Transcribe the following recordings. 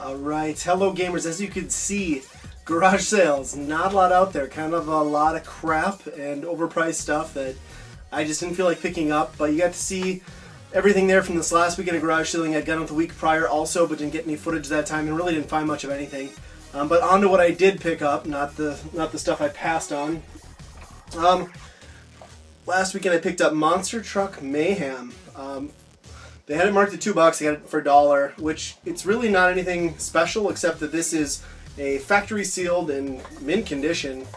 Alright, hello gamers. As you can see, garage sales, not a lot out there. Kind of a lot of crap and overpriced stuff that I just didn't feel like picking up. But you got to see everything there from this last weekend of garage selling. I'd gotten it the week prior also, but didn't get any footage that time and really didn't find much of anything. But on to what I did pick up, not the stuff I passed on. Last weekend I picked up Monster Truck Mayhem. They had it marked at $2. I got it for $1, which it's really not anything special except that this is a factory sealed and mint condition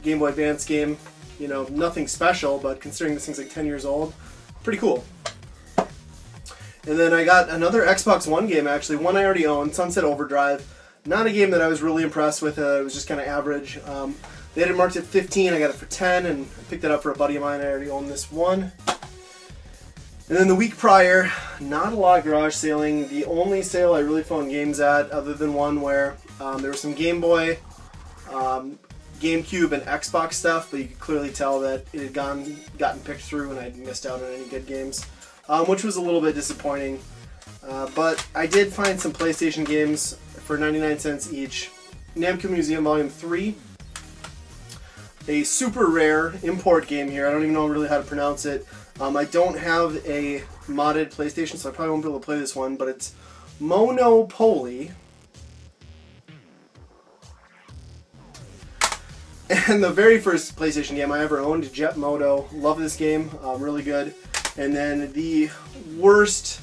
Game Boy Advance game. You know, nothing special, but considering this thing's like 10 years old, pretty cool. And then I got another Xbox One game, actually, one I already own, Sunset Overdrive. Not a game that I was really impressed with. It was just kind of average. They had it marked at 15. I got it for 10, and I picked it up for a buddy of mine. I already own this one. And then the week prior, not a lot of garage sailing. The only sale I really found games at, other than one where there was some Game Boy, GameCube, and Xbox stuff, but you could clearly tell that it had gotten picked through and I'd missed out on any good games, which was a little bit disappointing. But I did find some PlayStation games for 99 cents each. Namco Museum Volume 3. A super rare import game here. I don't even know really how to pronounce it. I don't have a modded PlayStation, so I probably won't be able to play this one, but it's Monopoly. And the very first PlayStation game I ever owned, Jet Moto. Love this game, really good. And then the worst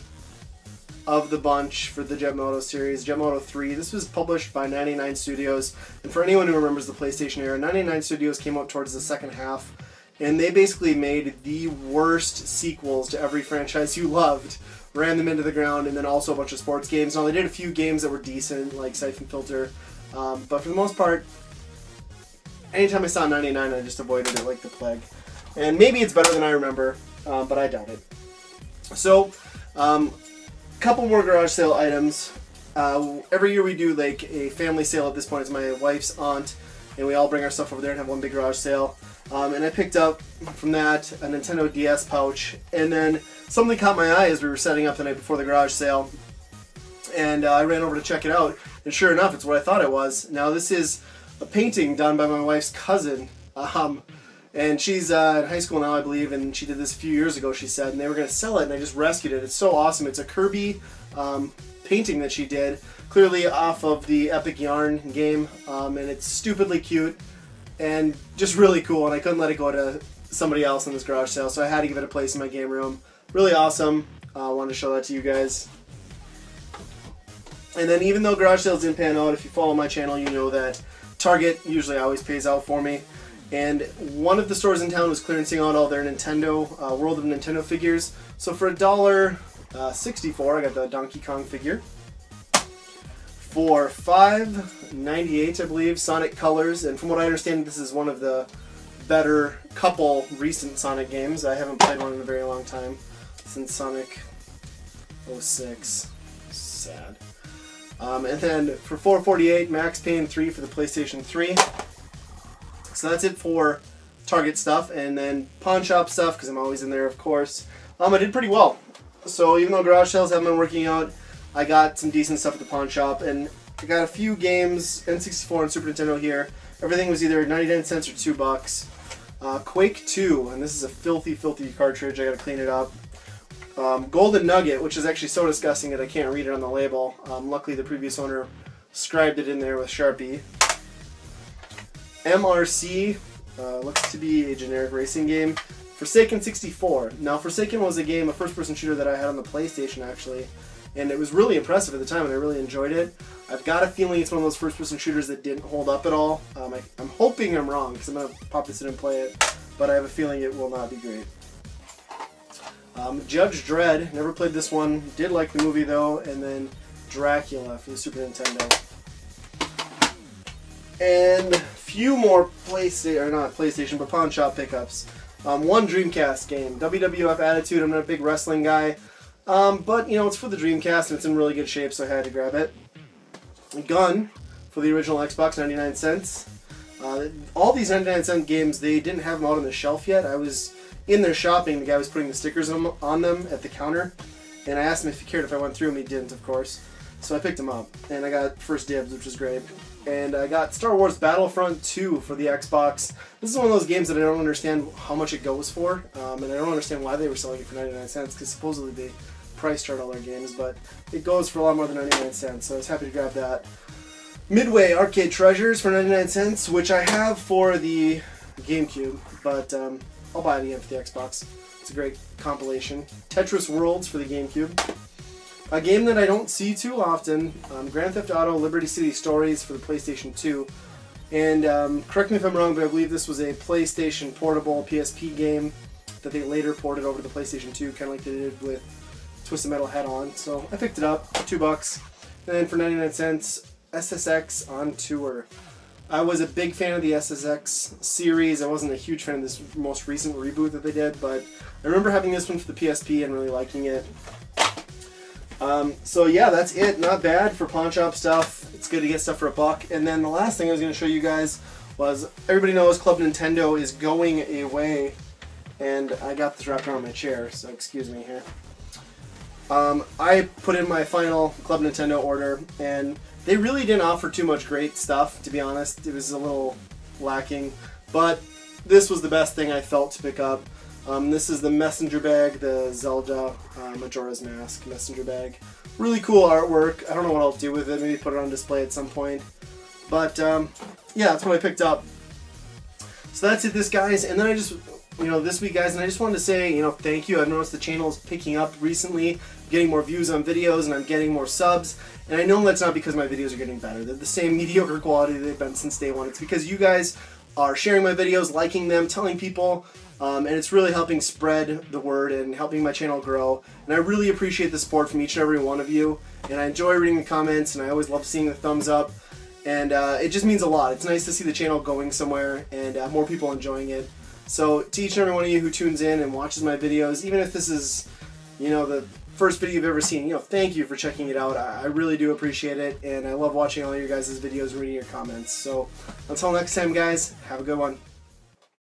of the bunch for the Jet Moto series, Jet Moto 3. This was published by 99 Studios, and for anyone who remembers the PlayStation era, 99 Studios came out towards the second half, and they basically made the worst sequels to every franchise you loved, ran them into the ground, and then also a bunch of sports games. Now, they did a few games that were decent, like Siphon Filter, but for the most part, anytime I saw 99, I just avoided it like the plague. And maybe it's better than I remember, but I doubt it. So, couple more garage sale items. Every year we do like a family sale at this point. It's my wife's aunt, and we all bring our stuff over there and have one big garage sale. And I picked up from that a Nintendo DS pouch, and then something caught my eye as we were setting up the night before the garage sale, and I ran over to check it out, and sure enough, it's what I thought it was. Now this is a painting done by my wife's cousin, and she's in high school now, I believe, and she did this a few years ago, she said, and they were going to sell it, and I just rescued it. It's so awesome. It's a Kirby painting that she did, clearly off of the Epic Yarn game, and it's stupidly cute and just really cool, and I couldn't let it go to somebody else in this garage sale, so I had to give it a place in my game room. Really awesome. I wanted to show that to you guys. And then even though garage sales didn't pan out, if you follow my channel, you know that Target usually always pays out for me. And one of the stores in town was clearancing out all their Nintendo, World of Nintendo figures. So for $1.64, I got the Donkey Kong figure. For $5.98, I believe, Sonic Colors. And from what I understand, this is one of the better couple recent Sonic games. I haven't played one in a very long time, since Sonic 06. Sad. And then for $4.48, Max Payne 3 for the PlayStation 3. So that's it for Target stuff, and then pawn shop stuff, because I'm always in there, of course. I did pretty well. So even though garage sales haven't been working out, I got some decent stuff at the pawn shop, and I got a few games, N64 and Super Nintendo here. Everything was either 99 cents or $2. Quake 2, and this is a filthy, filthy cartridge. I gotta clean it up. Golden Nugget, which is actually so disgusting that I can't read it on the label. Luckily, the previous owner scribed it in there with Sharpie. MRC, looks to be a generic racing game. Forsaken 64. Now, Forsaken was a game, a first-person shooter that I had on the PlayStation, actually, and it was really impressive at the time, and I really enjoyed it. I've got a feeling it's one of those first-person shooters that didn't hold up at all. I'm hoping I'm wrong, because I'm going to pop this in and play it, but I have a feeling it will not be great. Judge Dredd, never played this one, did like the movie though, and then Dracula for the Super Nintendo. And a few more PlayStation, but pawn shop pickups. One Dreamcast game, WWF Attitude. I'm not a big wrestling guy, but you know, it's for the Dreamcast and it's in really good shape, so I had to grab it. Gun for the original Xbox, 99 cents. All these 99-cent games, they didn't have them out on the shelf yet. I was in there shopping, the guy was putting the stickers on them at the counter, and I asked him if he cared if I went through them. He didn't, of course. So I picked them up, and I got first dibs, which was great. And I got Star Wars Battlefront 2 for the Xbox. This is one of those games that I don't understand how much it goes for, and I don't understand why they were selling it for 99 cents, because supposedly they price chart all their games, but it goes for a lot more than 99 cents, so I was happy to grab that. Midway Arcade Treasures for 99 cents, which I have for the GameCube, but I'll buy it again for the Xbox. It's a great compilation. Tetris Worlds for the GameCube. A game that I don't see too often, Grand Theft Auto Liberty City Stories for the PlayStation 2. And correct me if I'm wrong, but I believe this was a PlayStation portable PSP game that they later ported over to the PlayStation 2, kind of like they did with Twisted Metal Head-On. So I picked it up, $2. And then for 99 cents, SSX on Tour. I was a big fan of the SSX series. I wasn't a huge fan of this most recent reboot that they did, but I remember having this one for the PSP and really liking it. So yeah, that's it. Not bad for pawn shop stuff. It's good to get stuff for $1. And then the last thing I was going to show you guys was, everybody knows Club Nintendo is going away, and I got this wrapped around my chair, so excuse me here. I put in my final Club Nintendo order, and they really didn't offer too much great stuff, to be honest. It was a little lacking, but this was the best thing I felt to pick up. This is the messenger bag, the Zelda Majora's Mask messenger bag. Really cool artwork. I don't know what I'll do with it. Maybe put it on display at some point. But yeah, that's what I picked up. So that's it, guys. And then I just, this week, guys, and I just wanted to say, thank you. I've noticed the channel is picking up recently, getting more views on videos, and I'm getting more subs. And I know that's not because my videos are getting better. They're the same mediocre quality they've been since day one. It's because you guys are sharing my videos, liking them, telling people, and it's really helping spread the word and helping my channel grow. And I really appreciate the support from each and every one of you. And I enjoy reading the comments, and I always love seeing the thumbs up. And it just means a lot. It's nice to see the channel going somewhere and more people enjoying it. So to each and every one of you who tunes in and watches my videos, even if this is, the first video you've ever seen, thank you for checking it out. I really do appreciate it, and I love watching all your guys' videos and reading your comments. So until next time, guys, have a good one.